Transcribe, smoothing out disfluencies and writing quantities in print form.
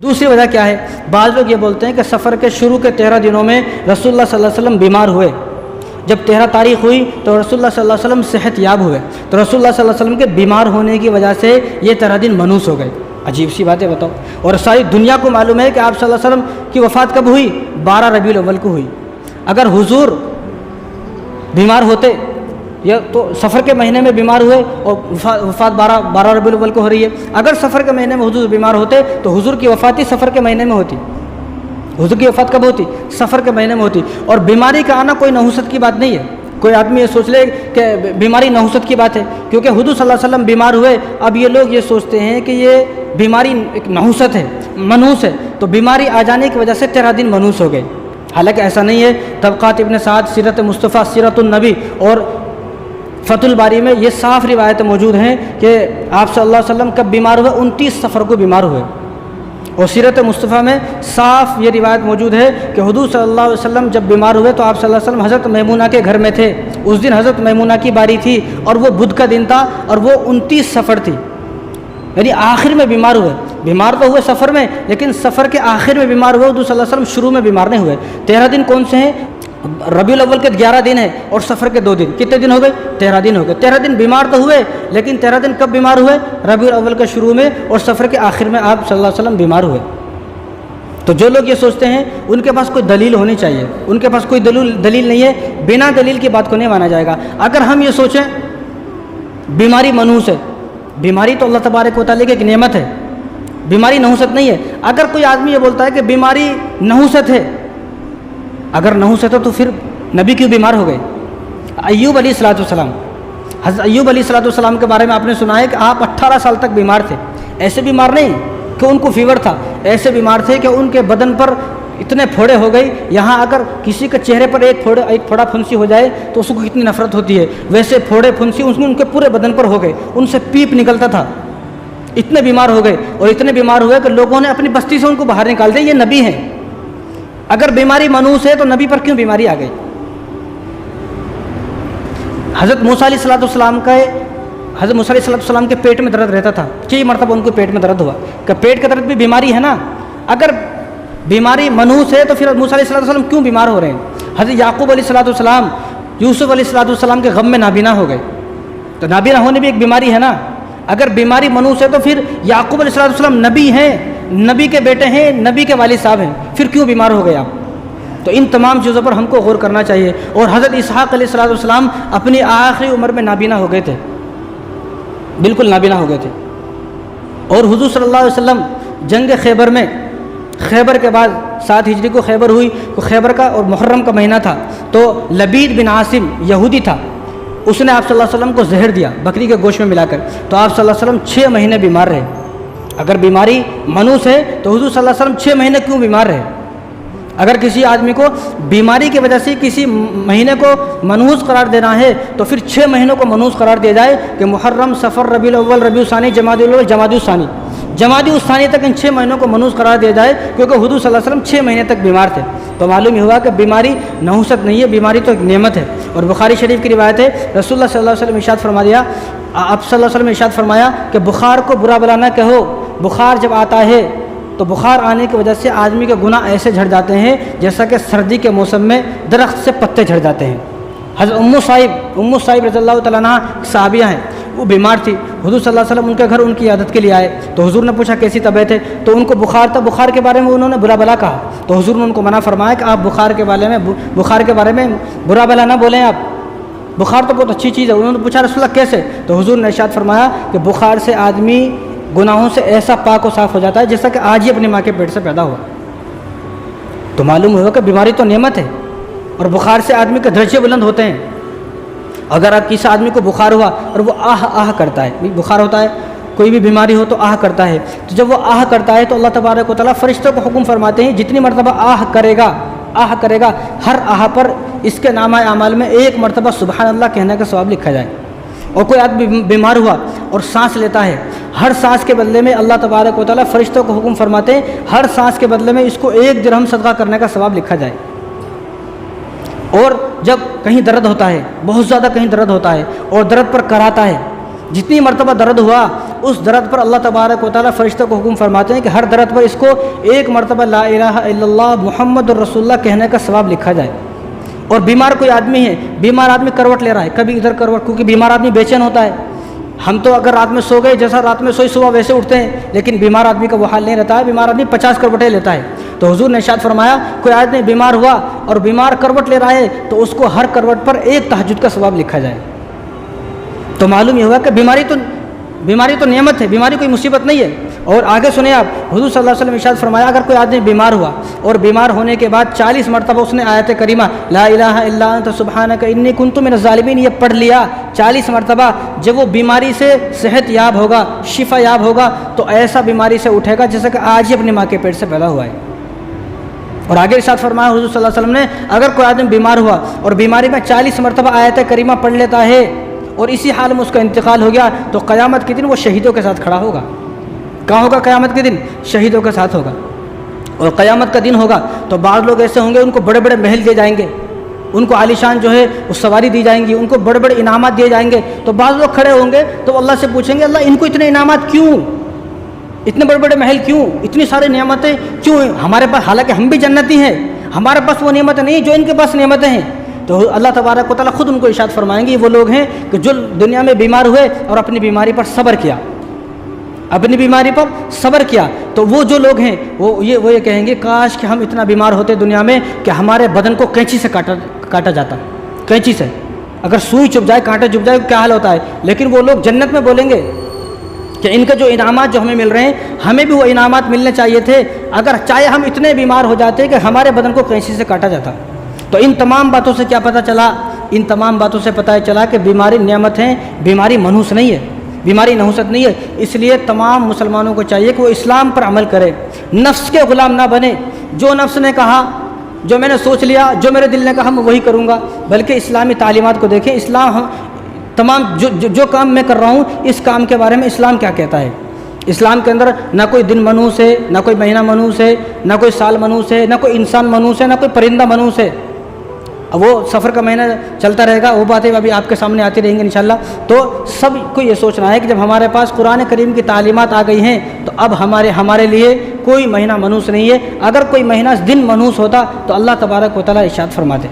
دوسری وجہ کیا ہے؟ بعض لوگ یہ بولتے ہیں کہ سفر کے شروع کے 13 دنوں میں رسول اللہ صلی اللہ علیہ وسلم بیمار ہوئے، جب 13 تاریخ ہوئی تو رسول اللہ صلی اللہ علیہ وسلم صحت یاب ہوئے، تو رسول اللہ صلی اللہ علیہ وسلم کے بیمار ہونے کی وجہ سے یہ 13 دن منحوس ہو گئے۔ عجیب سی باتیں بتاؤ، اور ساری دنیا کو معلوم ہے کہ آپ صلی اللہ علیہ وسلم کی وفات کب ہوئی؟ 12 ربیع الاول کو ہوئی۔ اگر حضور بیمار ہوتے یا تو سفر کے مہینے میں بیمار ہوئے اور وفات 12 ربیع الاول کو ہو رہی ہے، اگر سفر کے مہینے میں حضور بیمار ہوتے تو حضور کی وفات ہی سفر کے مہینے میں ہوتی۔ حضور کی وفات کب ہوتی؟ سفر کے مہینے میں ہوتی۔ اور بیماری کا آنا کوئی نحوست کی بات نہیں ہے۔ کوئی آدمی یہ سوچ لے کہ بیماری نحوست کی بات ہے، کیونکہ حضور صلی اللہ علیہ وسلم بیمار ہوئے، اب یہ لوگ یہ سوچتے ہیں کہ یہ بیماری ایک نحوست ہے، منحوس ہے، تو بیماری آ جانے کی وجہ سے 13 دن منحوس ہو گئے۔ حالانکہ ایسا نہیں ہے۔ طبقات ابن سعد، سیرت مصطفیٰ، سیرت النبی اور فتح الباری میں یہ صاف روایتیں موجود ہیں کہ آپ صلی اللہ علیہ وسلم کب بیمار ہوئے؟ 29 صفر کو بیمار ہوئے۔ اور سیرت مصطفیٰ میں صاف یہ روایت موجود ہے کہ حضور صلی اللہ علیہ وسلم جب بیمار ہوئے تو آپ صلی اللہ علیہ وسلم حضرت میمونہ کے گھر میں تھے۔ اس دن حضرت میمونہ کی باری تھی اور وہ بدھ کا دن تھا اور وہ 29 صفر تھی، یعنی آخر میں بیمار ہوئے۔ بیمار تو ہوئے سفر میں، لیکن سفر کے آخر میں بیمار ہوئے۔ حضور صلی اللہ علیہ وسلم شروع میں بیمار نہیں ہوئے۔ 13 دن کون سے ہیں؟ ربیع الاول کے 11 دن ہیں اور سفر کے 2 دن۔ کتنے دن ہو گئے؟ 13 دن ہو گئے۔ 13 دن بیمار تو ہوئے، لیکن 13 دن کب بیمار ہوئے؟ ربیع الاول کے شروع میں اور سفر کے آخر میں آپ صلی اللہ علیہ وسلم بیمار ہوئے۔ تو جو لوگ یہ سوچتے ہیں ان کے پاس کوئی دلیل ہونی چاہیے، ان کے پاس کوئی دلیل نہیں ہے، بنا دلیل کی بات کو نہیں مانا جائے گا۔ اگر ہم یہ سوچیں بیماری منحوس ہے، بیماری تو اللہ تبارک و تعالیٰ کی ایک نعمت ہے، بیماری نحوست نہیں ہے۔ اگر کوئی آدمی یہ بولتا ہے کہ بیماری نحوست ہے، اگر نحوست ہے تو پھر نبی کیوں بیمار ہو گئے؟ ایوب علیہ السلام، حضرت ایوب علیہ السلام کے بارے میں آپ نے سنا ہے کہ آپ 18 سال تک بیمار تھے۔ ایسے بیمار نہیں کہ ان کو فیور تھا، ایسے بیمار تھے کہ ان کے بدن پر اتنے پھوڑے ہو گئی، یہاں اگر کسی کے چہرے پر ایک پھوڑا پھنسی ہو جائے تو اس کو کتنی نفرت ہوتی ہے، ویسے پھوڑے پھنسی ان کے پورے بدن پر ہو گئے، ان سے پیپ نکلتا تھا، اتنے بیمار ہو گئے۔ اور اتنے بیمار ہوئے کہ لوگوں نے اپنی بستی سے ان کو باہر نکال دیا، یہ نبی ہیں۔ اگر بیماری منحوس ہے تو نبی پر کیوں بیماری آ گئی؟ حضرت موسیٰ علیہ السلام کے پیٹ میں درد رہتا تھا، 6 مرتبہ ان کو پیٹ میں درد ہوا، کہ پیٹ کا درد بھی بیماری ہے نا۔ اگر بیماری منحوس ہے تو پھر موسیٰ علیہ السلام کیوں بیمار ہو رہے ہیں؟ حضرت یعقوب علیہ السلام، یوسف علیہ السلام کے غم میں نابینا ہو گئے، تو نابینا ہونے بھی ایک بیماری ہے نا۔ اگر بیماری منحوس ہے تو پھر یعقوب علیہ السلام نبی ہیں، نبی کے بیٹے ہیں، نبی کے والد صاحب ہیں، پھر کیوں بیمار ہو گئے آپ؟ تو ان تمام چیزوں پر ہم کو غور کرنا چاہیے۔ اور حضرت اسحاق علیہ السلام اپنی آخری عمر میں نابینا ہو گئے تھے، بالکل نابینا ہو گئے تھے۔ اور حضور صلی اللہ علیہ وسلم جنگ خیبر کے بعد 7 ہجری کو خیبر ہوئی، تو خیبر کا اور محرم کا مہینہ تھا، تو لبید بن عاصم یہودی تھا، اس نے آپ صلی اللہ علیہ وسلم کو زہر دیا بکری کے گوشت میں ملا کر، تو آپ صلی اللہ علیہ وسلم 6 مہینے بیمار رہے۔ اگر بیماری منحوس ہے تو حضور صلی اللہ علیہ وسلم 6 مہینے کیوں بیمار رہے؟ اگر کسی آدمی کو بیماری کی وجہ سے کسی مہینے کو منحوس قرار دینا ہے تو پھر 6 مہینوں کو منحوس قرار دیا جائے کہ محرم، صفر، ربیع الاول، ربیع الثانی، جمادی الاول، جمادی الثانی تک ان 6 مہینوں کو منحوس قرار دیا جائے، کیونکہ حضور صلی اللہ علیہ وسلم 6 مہینے تک بیمار تھے۔ تو معلوم یہ ہوا کہ بیماری نحوست نہیں ہے، بیماری تو ایک نعمت ہے۔ اور بخاری شریف کی روایت ہے، رسول اللہ صلی اللہ علیہ وسلم ارشاد فرما دیا، آپ صلی اللہ علیہ وسلم ارشاد فرمایا کہ بخار کو برا بلا نہ کہو، بخار جب آتا ہے تو بخار آنے کی وجہ سے آدمی کے گناہ ایسے جھڑ جاتے ہیں جیسا کہ سردی کے موسم میں درخت سے پتے جھڑ جاتے ہیں۔ حضرت ام صائب رضی اللہ تعالیٰ عنہ صحابیہ ہیں، وہ بیمار تھی، حضور صلی اللہ علیہ وسلم ان کے گھر ان کی عیادت کے لیے آئے، تو حضور نے پوچھا کیسی طبیعت ہے، تو ان کو بخار تھا، بخار کے بارے میں انہوں نے برا بلا کہا، تو حضور نے ان کو منع فرمایا کہ آپ بخار کے بارے میں برا بلا نہ بولیں، آپ بخار تو بہت اچھی چیز ہے۔ انہوں نے پوچھا رسول اللہ کیسے، تو حضور نے ارشاد فرمایا کہ بخار سے آدمی گناہوں سے ایسا پاک و صاف ہو جاتا ہے جیسا کہ آج ہی اپنی ماں کے پیٹ سے پیدا ہوا۔ تو معلوم ہوا کہ بیماری تو نعمت ہے، اور بخار سے آدمی کے درجے بلند ہوتے ہیں۔ اگر آپ کسی آدمی کو بخار ہوا اور وہ آہ کرتا ہے، بخار ہوتا ہے، کوئی بھی بیماری ہو تو آہ کرتا ہے، تو جب وہ آہ کرتا ہے تو اللہ تبارک و تعالیٰ فرشتوں کو حکم فرماتے ہیں جتنی مرتبہ آہ کرے گا ہر آہ پر اس کے نامہ اعمال میں 1 مرتبہ سبحان اللہ کہنے کا ثواب لکھا جائے۔ اور کوئی آدمی بیمار ہوا اور سانس لیتا ہے، ہر سانس کے بدلے میں اللہ تبارک و تعالیٰ فرشتوں کو حکم فرماتے ہیں ہر سانس کے بدلے میں اس کو 1 درہم صدقہ کرنے کا ثواب لکھا جائے۔ اور جب کہیں درد ہوتا ہے، بہت زیادہ کہیں درد ہوتا ہے اور درد پر کراتا ہے، جتنی مرتبہ درد ہوا اس درد پر اللہ تبارک و تعالیٰ فرشتوں کو حکم فرماتے ہیں کہ ہر درد پر اس کو ایک مرتبہ لا الہ الا اللہ محمد الرسول اللہ کہنے کا ثواب لکھا جائے۔ اور بیمار کوئی آدمی ہے، بیمار آدمی کروٹ لے رہا ہے، کبھی ادھر کروٹ، کیونکہ بیمار آدمی بے چین ہوتا ہے۔ ہم تو اگر رات میں سو گئے، جیسا رات میں سوئی صبح ویسے اٹھتے ہیں، لیکن بیمار آدمی کا وہ حال نہیں رہتا ہے، بیمار آدمی 50 کروٹیں لیتا ہے۔ تو حضور نے ارشاد فرمایا کوئی آدمی بیمار ہوا اور بیمار کروٹ لے رہا ہے تو اس کو ہر کروٹ پر ایک تہجد کا ثواب لکھا جائے۔ تو معلوم یہ ہوا کہ بیماری تو نعمت ہے، بیماری کوئی مصیبت نہیں ہے۔ اور آگے سنیں آپ، حضور صلی اللہ علیہ وسلم ارشاد فرمایا اگر کوئی آدمی بیمار ہوا اور بیمار ہونے کے بعد 40 مرتبہ اس نے آیت کریمہ لا الہ الا انت سبحانک انی کنت من الظالمین یہ پڑھ لیا 40 مرتبہ، جب وہ بیماری سے صحت یاب ہوگا، شفا یاب ہوگا، تو ایسا بیماری سے اٹھے گا جیسے کہ آج ہی اپنی ماں کے پیٹ سے پیدا ہوا ہے۔ اور آگے ارشاد فرمایا حضور صلی اللہ علیہ وسلم نے اگر کوئی آدمی بیمار ہوا اور بیماری میں 40 مرتبہ آیت کریمہ پڑھ لیتا ہے اور اسی حال میں اس کا انتقال ہو گیا تو قیامت کے دن وہ شہیدوں کے ساتھ کھڑا ہوگا۔ کہاں ہوگا قیامت کے دن؟ شہیدوں کے ساتھ ہوگا۔ اور قیامت کا دن ہوگا تو بعض لوگ ایسے ہوں گے ان کو بڑے بڑے محل دیے جائیں گے، ان کو عالیشان جو ہے وہ سواری دی جائیں گی، ان کو بڑے بڑے انعامات دیے جائیں گے۔ تو بعض لوگ کھڑے ہوں گے تو اللہ سے پوچھیں گے اللہ ان کو اتنے انعامات کیوں، اتنے بڑے بڑے محل کیوں، اتنی ساری نعمتیں کیوں ہمارے پاس، حالانکہ ہم بھی جنتی ہیں، ہمارے پاس وہ نعمتیں نہیں جو ان کے پاس نعمتیں ہیں۔ تو اللہ تبارک و تعالیٰ خود ان کو ارشاد فرمائیں گے یہ وہ لوگ ہیں کہ جو دنیا میں بیمار ہوئے اور اپنی بیماری پر صبر کیا، اپنی بیماری پر صبر کیا، تو وہ جو لوگ ہیں وہ یہ کہیں گے کاش کہ ہم اتنا بیمار ہوتے دنیا میں کہ ہمارے بدن کو کینچی سے کاٹا جاتا، کینچی سے اگر سوئی چبھ جائے، کانٹا چبھ جائے کیا حال ہوتا ہے۔ لیکن وہ لوگ جنت میں بولیں گے کہ ان کے جو انعامات جو ہمیں مل رہے ہیں ہمیں بھی وہ انعامات ملنے چاہیے تھے، اگر چاہے ہم اتنے بیمار ہو جاتے کہ ہمارے بدن کو کینچی سے کاٹا جاتا۔ تو ان تمام باتوں سے کیا پتہ چلا؟ ان تمام باتوں سے پتہ چلا کہ بیماری نعمت ہے، بیماری منحوس نہیں ہے، بیماری نحوست نہیں ہے۔ اس لیے تمام مسلمانوں کو چاہیے کہ وہ اسلام پر عمل کرے، نفس کے غلام نہ بنے، جو نفس نے کہا، جو میں نے سوچ لیا، جو میرے دل نے کہا میں وہی کروں گا، بلکہ اسلامی تعلیمات کو دیکھیں۔ اسلام تمام جو کام میں کر رہا ہوں اس کام کے بارے میں اسلام کیا کہتا ہے۔ اسلام کے اندر نہ کوئی دن منحوس ہے، نہ کوئی مہینہ منحوس ہے، نہ کوئی سال منحوس ہے، نہ کوئی انسان منحوس ہے، نہ کوئی پرندہ منحوس ہے۔ وہ سفر کا مہینہ چلتا رہے گا، وہ باتیں ابھی آپ کے سامنے آتی رہیں گی انشاءاللہ۔ تو سب کو یہ سوچنا ہے کہ جب ہمارے پاس قرآن کریم کی تعلیمات آ گئی ہیں تو اب ہمارے لیے کوئی مہینہ منحوس نہیں ہے۔ اگر کوئی مہینہ دن منحوس ہوتا تو اللہ تبارک و تعالیٰ ارشاد فرماتے۔